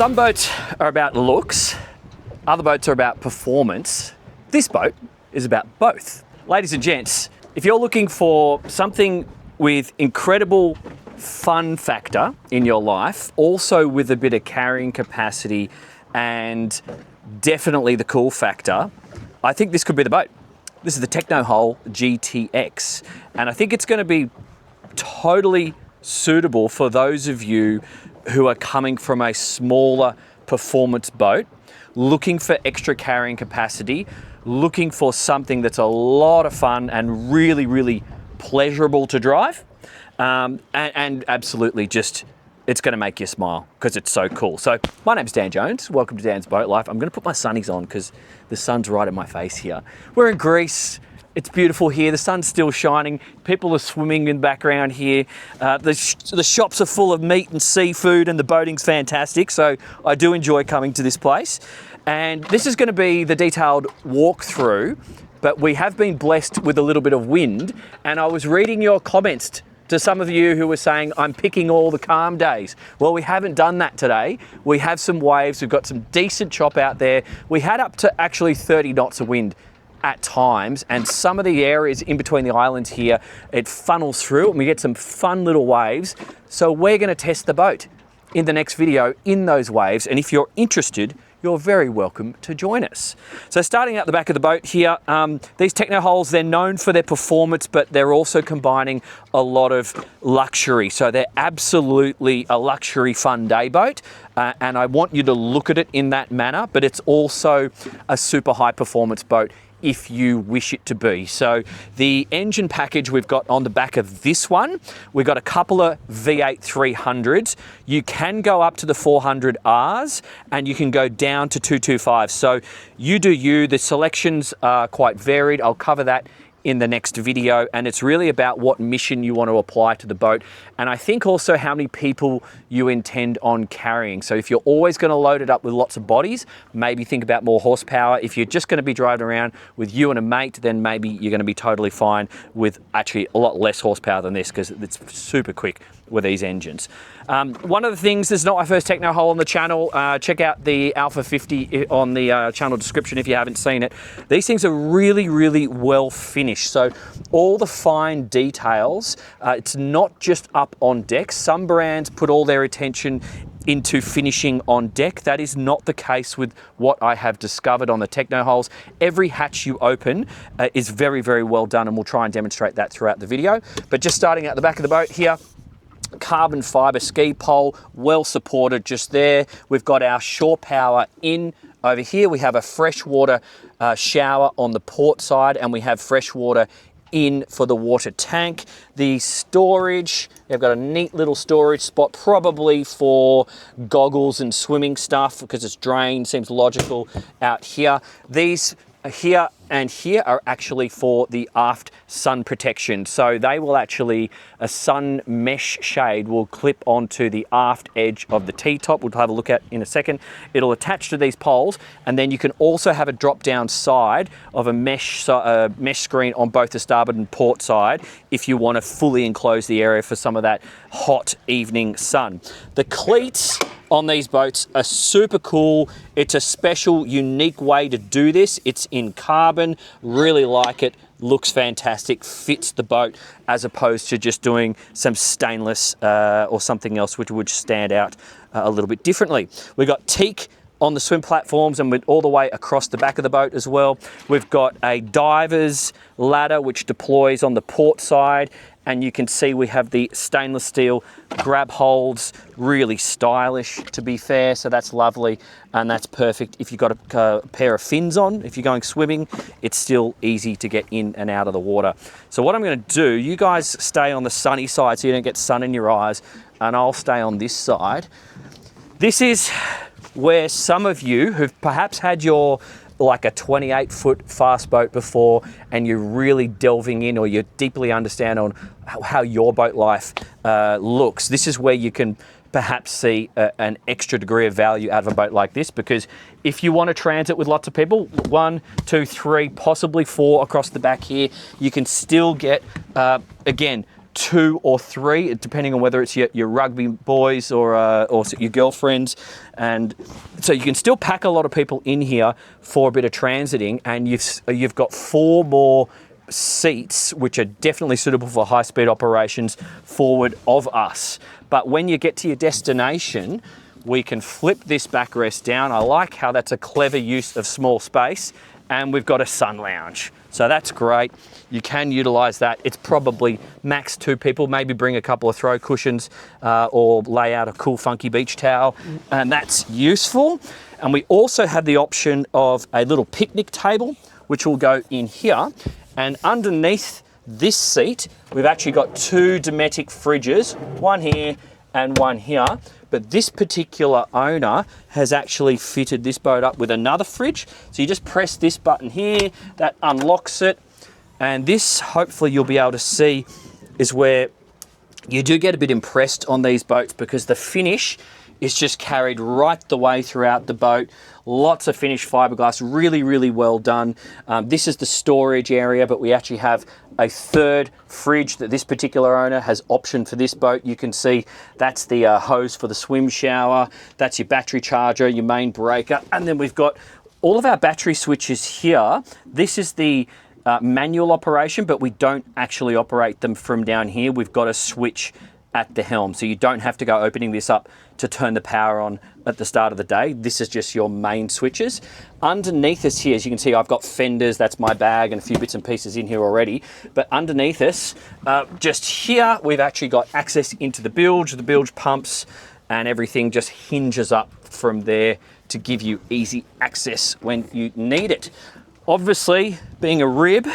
Some boats are about looks, other boats are about performance. This boat is about both. Ladies and gents, if you're looking for something with incredible fun factor in your life, also with a bit of carrying capacity and definitely the cool factor, I think this could be the boat. This is the Technohull GTX, and I think it's going to be totally suitable for those of you who are coming from a smaller performance boat, looking for extra carrying capacity, looking for something that's a lot of fun and really, really pleasurable to drive, and absolutely just, it's going to make you smile because it's so cool. So my name's Dan Jones. Welcome to Dan's Boat Life. I'm going to put my sunnies on because the sun's right in my face here. We're in Greece. It's beautiful here. The sun's still shining. People are swimming in the background here. The shops are full of meat and seafood, and the boating's fantastic. So I do enjoy coming to this place. And this is going to be the detailed walkthrough, but we have been blessed with a little bit of wind. And I was reading your comments to some of you who were saying, I'm picking all the calm days. Well, we haven't done that today. We have some waves. We've got some decent chop out there. We had up to actually 30 knots of wind at times, and some of the areas in between the islands here, it funnels through and we get some fun little waves. So we're going to test the boat in the next video in those waves, and if you're interested, you're very welcome to join us. So starting out the back of the boat here, these Technohulls, they're known for their performance, but they're also combining a lot of luxury. So they're absolutely a luxury fun day boat, and I want you to look at it in that manner, but it's also a super high performance boat if you wish it to be. So the engine package we've got on the back of this one, we've got a couple of V8 300s. You can go up to the 400Rs and you can go down to 225. So you do you. The selections are quite varied. I'll cover that in the next video, and it's really about what mission you want to apply to the boat, and I think also how many people you intend on carrying. So if you're always going to load it up with lots of bodies, maybe think about more horsepower. If you're just going to be driving around with you and a mate, then maybe you're going to be totally fine with actually a lot less horsepower than this, because it's super quick with these engines. One of the things, this is not my first Technohull on the channel. Check out the Alpha 50 on the channel description if you haven't seen it. These things are really, really well finished. So all the fine details, it's not just up on deck. Some brands put all their attention into finishing on deck. That is not the case with what I have discovered on the Technohulls. Every hatch you open is very, very well done, and we'll try and demonstrate that throughout the video. But just starting at the back of the boat here, carbon fiber ski pole, well supported just there. We've got our shore power in over here. We have a freshwater shower on the port side, and we have freshwater in for the water tank. The storage, they've got a neat little storage spot, probably for goggles and swimming stuff because it's drained, seems logical out here. These here and here are actually for the aft sun protection. So they will actually, a sun mesh shade will clip onto the aft edge of the T-top. We'll have a look at in a second. It'll attach to these poles, and then you can also have a drop down side of a mesh screen on both the starboard and port side if you want to fully enclose the area for some of that hot evening sun. The cleats on these boats are super cool. It's a special, unique way to do this. It's in carbon, really like it, looks fantastic, fits the boat, as opposed to just doing some stainless or something else which would stand out a little bit differently. We've got teak on the swim platforms and all the way across the back of the boat as well. We've got a diver's ladder which deploys on the port side, and you can see we have the stainless steel grab holds, really stylish to be fair, so that's lovely, and that's perfect if you've got a pair of fins on. If you're going swimming, it's still easy to get in and out of the water. So what I'm going to do, you guys stay on the sunny side so you don't get sun in your eyes, and I'll stay on this side. This is where some of you who've perhaps had your like a 28-foot fast boat before, and you're really delving in, or you deeply understand on how your boat life looks, this is where you can perhaps see an extra degree of value out of a boat like this, because if you want to transit with lots of people, 1, 2, 3, possibly 4 across the back here, you can still get, again, 2 or 3, depending on whether it's your rugby boys or your girlfriends. And so you can still pack a lot of people in here for a bit of transiting, and you've got 4 more seats which are definitely suitable for high-speed operations forward of us. But when you get to your destination, we can flip this backrest down. I like how that's a clever use of small space, and we've got a sun lounge. So that's great. You can utilize that. It's probably max 2 people, maybe bring a couple of throw cushions or lay out a cool funky beach towel, and that's useful. And we also have the option of a little picnic table, which will go in here. And underneath this seat, we've actually got 2 Dometic fridges, one here and one here. But this particular owner has actually fitted this boat up with another fridge. So you just press this button here, that unlocks it. And this, hopefully you'll be able to see, is where you do get a bit impressed on these boats, because the finish is just carried right the way throughout the boat. Lots of finished fiberglass, really, really well done. This is the storage area, but we actually have a 3rd fridge that this particular owner has optioned for this boat. You can see that's the hose for the swim shower. That's your battery charger, your main breaker. And then we've got all of our battery switches here. This is the manual operation, but we don't actually operate them from down here. We've got a switch at the helm, so you don't have to go opening this up to turn the power on at the start of the day. This is just your main switches. Underneath us here, as you can see, I've got fenders, that's my bag, and a few bits and pieces in here already. But underneath us, just here, we've actually got access into the bilge pumps, and everything just hinges up from there to give you easy access when you need it. Obviously, being a rib,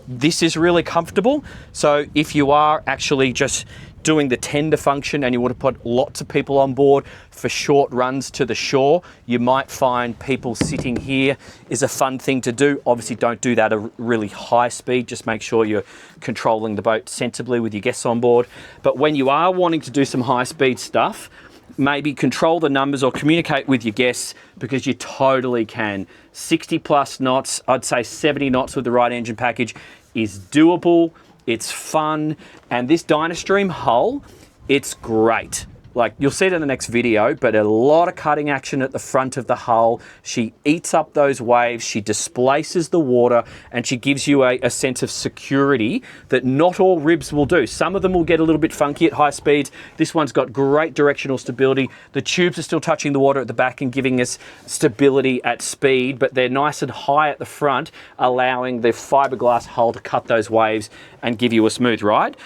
this is really comfortable. So if you are actually just doing the tender function and you want to put lots of people on board for short runs to the shore, you might find people sitting here is a fun thing to do. Obviously, don't do that at a really high speed. Just make sure you're controlling the boat sensibly with your guests on board. But when you are wanting to do some high speed stuff, maybe control the numbers or communicate with your guests, because you totally can. 60 plus knots, I'd say 70 knots with the right engine package is doable. It's fun. And this Dynastream hull, it's great. Like, you'll see it in the next video, but a lot of cutting action at the front of the hull. She eats up those waves, she displaces the water, and she gives you a sense of security that not all ribs will do. Some of them will get a little bit funky at high speeds. This one's got great directional stability. The tubes are still touching the water at the back and giving us stability at speed, but they're nice and high at the front, allowing the fiberglass hull to cut those waves and give you a smooth ride.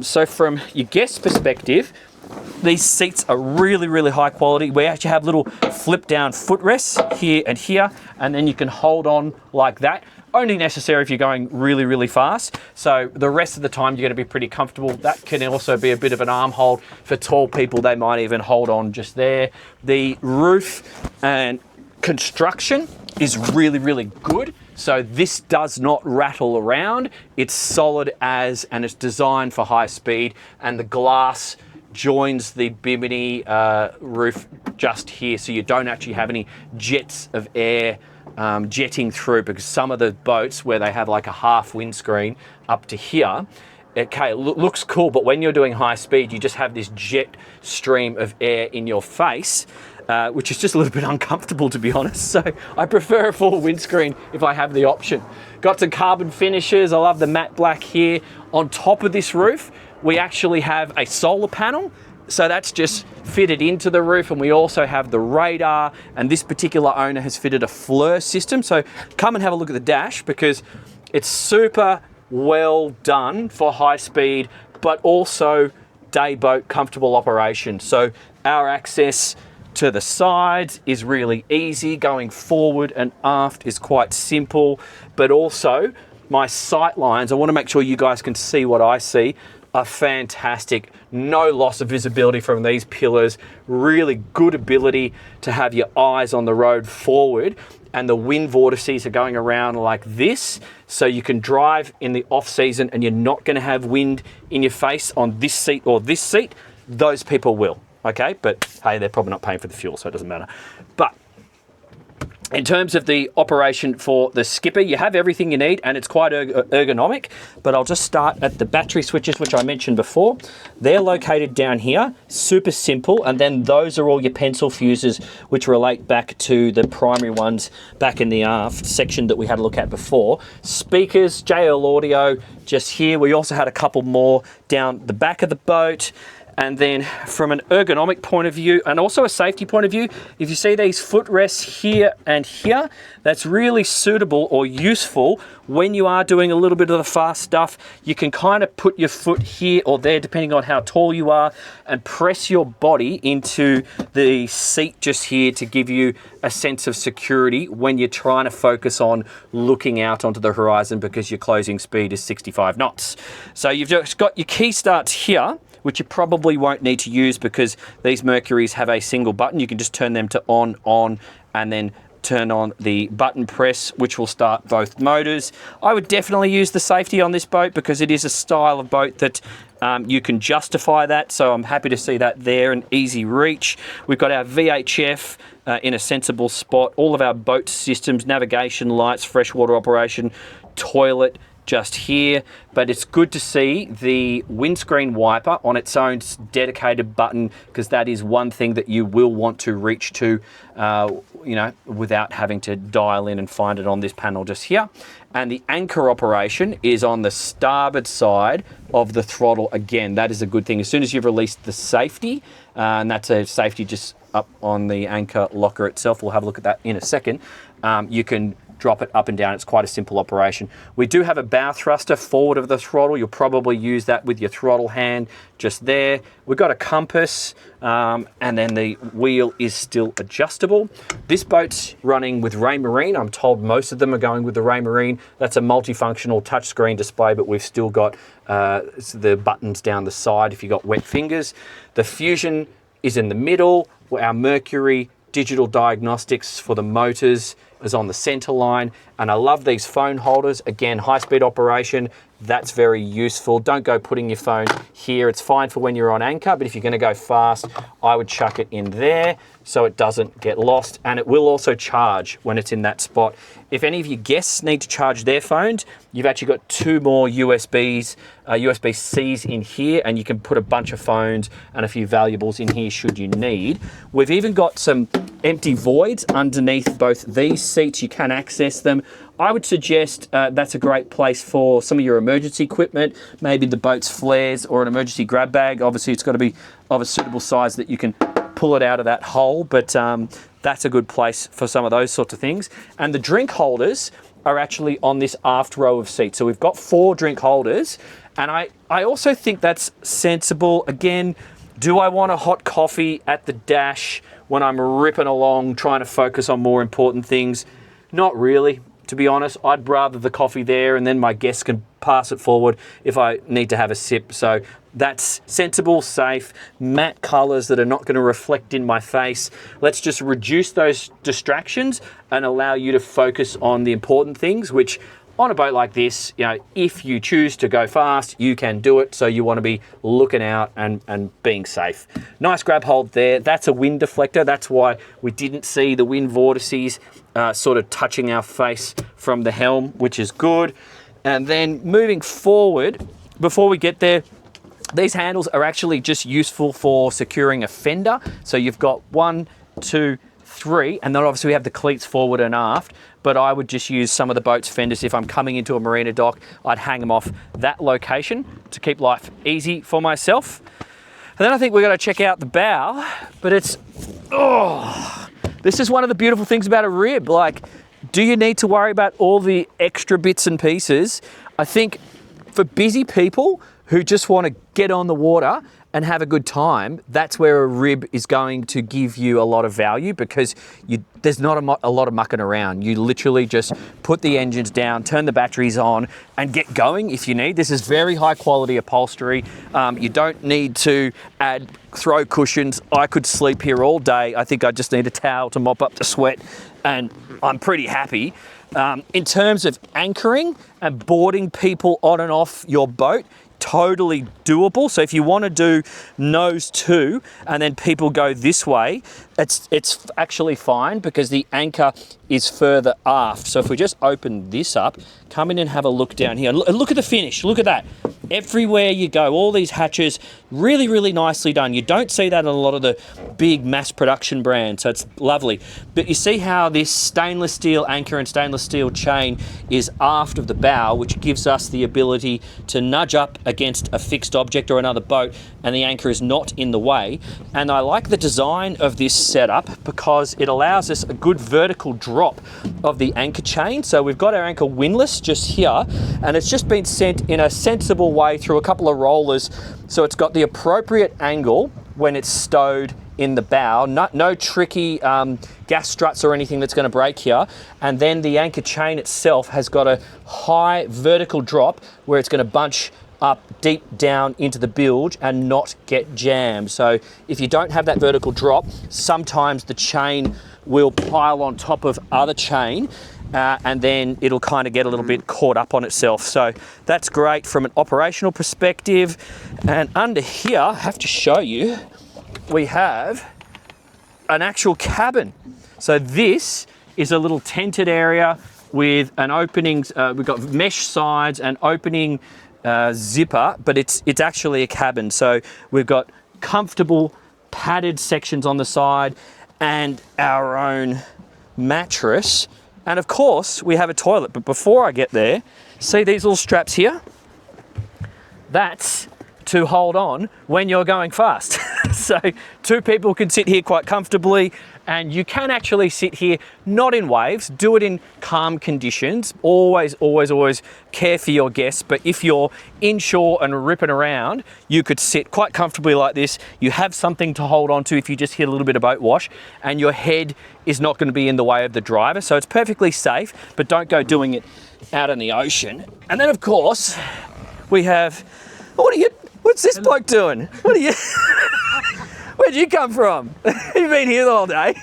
So from your guest perspective, these seats are really, really high quality. We actually have little flip down footrests here and here, and then you can hold on like that. Only necessary if you're going really, really fast. So the rest of the time, you're going to be pretty comfortable. That can also be a bit of an arm hold for tall people. They might even hold on just there. The roof and construction is really, really good. So this does not rattle around. It's solid as, and it's designed for high speed, and the glass joins the bimini roof just here, so you don't actually have any jets of air jetting through, because some of the boats where they have like a half windscreen up to here, okay, it looks cool, but when you're doing high speed, you just have this jet stream of air in your face, which is just a little bit uncomfortable, to be honest. So I prefer a full windscreen if I have the option. Got some carbon finishes. I love the matte black here. On top of this roof, we actually have a solar panel. So that's just fitted into the roof, and we also have the radar, and this particular owner has fitted a FLIR system. So come and have a look at the dash, because it's super well done for high speed, but also day boat comfortable operation. So our access to the sides is really easy. Going forward and aft is quite simple, but also my sight lines, I want to make sure you guys can see what I see, are fantastic. No loss of visibility from these pillars. Really good ability to have your eyes on the road forward, and the wind vortices are going around like this, so you can drive in the off season and you're not going to have wind in your face on this seat or this seat. Those people will, okay? But hey, they're probably not paying for the fuel, so it doesn't matter. But In terms of the operation for the skipper, you have everything you need and it's quite ergonomic, but I'll just start at the battery switches, which I mentioned before. They're located down here, super simple, and then those are all your pencil fuses, which relate back to the primary ones back in the aft section that we had a look at before. Speakers, JL audio, just here. We also had a couple more down the back of the boat. And then from an ergonomic point of view and also a safety point of view, if you see these footrests here and here, that's really suitable or useful when you are doing a little bit of the fast stuff. You can kind of put your foot here or there, depending on how tall you are, and press your body into the seat just here to give you a sense of security when you're trying to focus on looking out onto the horizon because your closing speed is 65 knots. So you've just got your key starts here, which you probably won't need to use because these Mercuries have a single button. You can just turn them to on, and then turn on the button press, which will start both motors. I would definitely use the safety on this boat because it is a style of boat that you can justify that. So I'm happy to see that there, an easy reach. We've got our VHF in a sensible spot. All of our boat systems, navigation lights, freshwater operation, toilet, just here, but it's good to see the windscreen wiper on its own dedicated button because that is one thing that you will want to reach to, you know, without having to dial in and find it on this panel just here. And the anchor operation is on the starboard side of the throttle. Again, that is a good thing. As soon as you've released the safety, and that's a safety just up on the anchor locker itself, we'll have a look at that in a second, you can drop it up and down. It's quite a simple operation. We do have a bow thruster forward of the throttle. You'll probably use that with your throttle hand just there. We've got a compass, and then the wheel is still adjustable. This boat's running with Raymarine. I'm told most of them are going with the Raymarine. That's a multifunctional touchscreen display, but we've still got the buttons down the side if you've got wet fingers. The Fusion is in the middle. Our Mercury digital diagnostics for the motors is on the center line, and I love these phone holders. Again, high-speed operation, that's very useful. Don't go putting your phone here. It's fine for when you're on anchor, but if you're going to go fast, I would chuck it in there so it doesn't get lost, and it will also charge when it's in that spot. If any of your guests need to charge their phones, you've actually got two more USB-Cs in here, and you can put a bunch of phones and a few valuables in here should you need. We've even got some empty voids underneath both these seats. You can access them. I would suggest that's a great place for some of your emergency equipment, maybe the boat's flares or an emergency grab bag. Obviously, it's got to be of a suitable size that you can pull it out of that hole, but that's a good place for some of those sorts of things. And the drink holders are actually on this aft row of seats. So we've got 4 drink holders, and I also think that's sensible. Again, do I want a hot coffee at the dash when I'm ripping along trying to focus on more important things? Not really, to be honest. I'd rather the coffee there, and then my guests can pass it forward if I need to have a sip. So that's sensible, safe, matte colors that are not going to reflect in my face. Let's just reduce those distractions and allow you to focus on the important things, which on a boat like this, you know, if you choose to go fast, you can do it. So you want to be looking out and being safe. Nice grab hold there. That's a wind deflector. That's why we didn't see the wind vortices sort of touching our face from the helm, which is good. And then moving forward, before we get there, these handles are actually just useful for securing a fender. So you've got 1, 2, 3, and then obviously we have the cleats forward and aft, but I would just use some of the boat's fenders. If I'm coming into a marina dock, I'd hang them off that location to keep life easy for myself. And then I think we're going to check out the bow, but it's, this is one of the beautiful things about a rib. Like, do you need to worry about all the extra bits and pieces? I think for busy people who just want to get on the water and have a good time, that's where a rib is going to give you a lot of value, because there's not a lot of mucking around. You literally just put the engines down, turn the batteries on, and get going if you need. This is very high quality upholstery. You don't need to add throw cushions. I could sleep here all day. I think I just need a towel to mop up the sweat, and I'm pretty happy. In terms of anchoring and boarding people on and off your boat, totally doable. So if you want to do nose to and then people go this way, it's actually fine because the anchor is further aft. So if we just open this up, come in and have a look down here. Look at the finish, look at that. Everywhere you go, all these hatches, really, really nicely done. You don't see that in a lot of the big mass production brands, so it's lovely. But you see how this stainless steel anchor and stainless steel chain is aft of the bow, which gives us the ability to nudge up against a fixed object or another boat, and the anchor is not in the way. And I like the design of this setup because it allows us a good vertical drop of the anchor chain. So we've got our anchor windlass just here, and it's just been sent in a sensible way through a couple of rollers, so it's got the appropriate angle when it's stowed in the bow. No tricky gas struts or anything that's going to break here. And then the anchor chain itself has got a high vertical drop where it's going to bunch up deep down into the bilge and not get jammed. So if you don't have that vertical drop, sometimes the chain will pile on top of other chain, and then it'll kind of get a little bit caught up on itself. So that's great from an operational perspective. And under here, I have to show you, we have an actual cabin. So this is a little tented area with an opening, we've got mesh sides and opening zipper, but it's actually a cabin. So we've got comfortable padded sections on the side and our own mattress. And of course, we have a toilet. But before I get there, see these little straps here? That's to hold on when you're going fast. So 2 people can sit here quite comfortably, and you can actually sit here, not in waves, do it in calm conditions. Always, always, always care for your guests. But if you're inshore and ripping around, you could sit quite comfortably like this. You have something to hold on to if you just hit a little bit of boat wash, and your head is not going to be in the way of the driver. So it's perfectly safe, but don't go doing it out in the ocean. And then of course, we have, what's this bloke doing? What are you, where'd you come from? You've been here the whole day.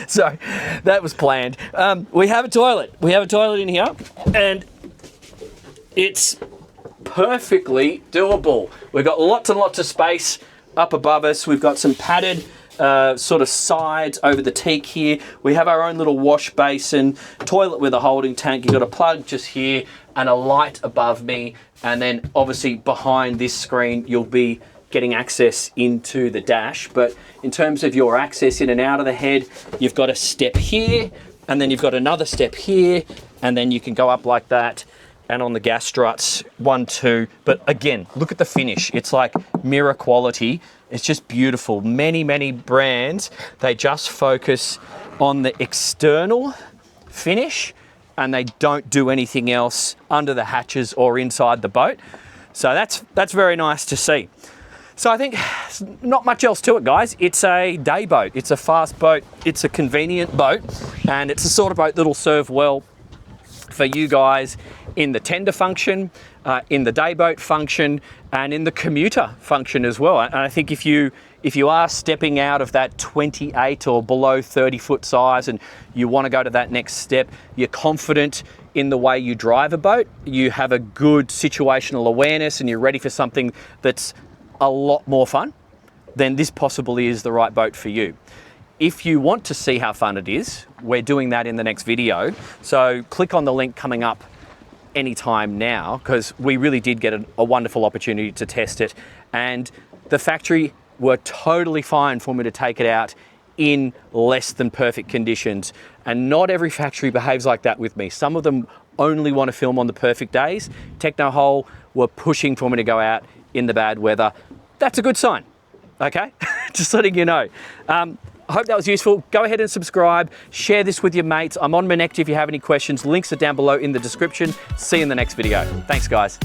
So that was planned. We have a toilet. We have a toilet in here, and it's perfectly doable. We've got lots and lots of space up above us. We've got some padded sort of sides over the teak here. We have our own little wash basin, toilet with a holding tank. You've got a plug just here and a light above me. And then obviously behind this screen, you'll be getting access into the dash. But in terms of your access in and out of the head, you've got a step here, and then you've got another step here, and then you can go up like that. And on the gas struts, 1, 2. But again, look at the finish. It's like mirror quality. It's just beautiful. Many, many brands, they just focus on the external finish, and they don't do anything else under the hatches or inside the boat. So that's very nice to see. So I think not much else to it, guys. It's a day boat. It's a fast boat. It's a convenient boat, and it's the sort of boat that'll serve well for you guys in the tender function, in the day boat function, and in the commuter function as well. And I think if you are stepping out of that 28 or below 30 foot size and you want to go to that next step, you're confident in the way you drive a boat, you have a good situational awareness, and you're ready for something that's a lot more fun, then this possibly is the right boat for you. If you want to see how fun it is, we're doing that in the next video. So click on the link coming up anytime now, because we really did get a wonderful opportunity to test it. And the factory were totally fine for me to take it out in less than perfect conditions. And not every factory behaves like that with me. Some of them only want to film on the perfect days. Technohull were pushing for me to go out in the bad weather. That's a good sign, okay? Just letting you know. I hope that was useful. Go ahead and subscribe. Share this with your mates. I'm on Connect if you have any questions. Links are down below in the description. See you in the next video. Thanks, guys.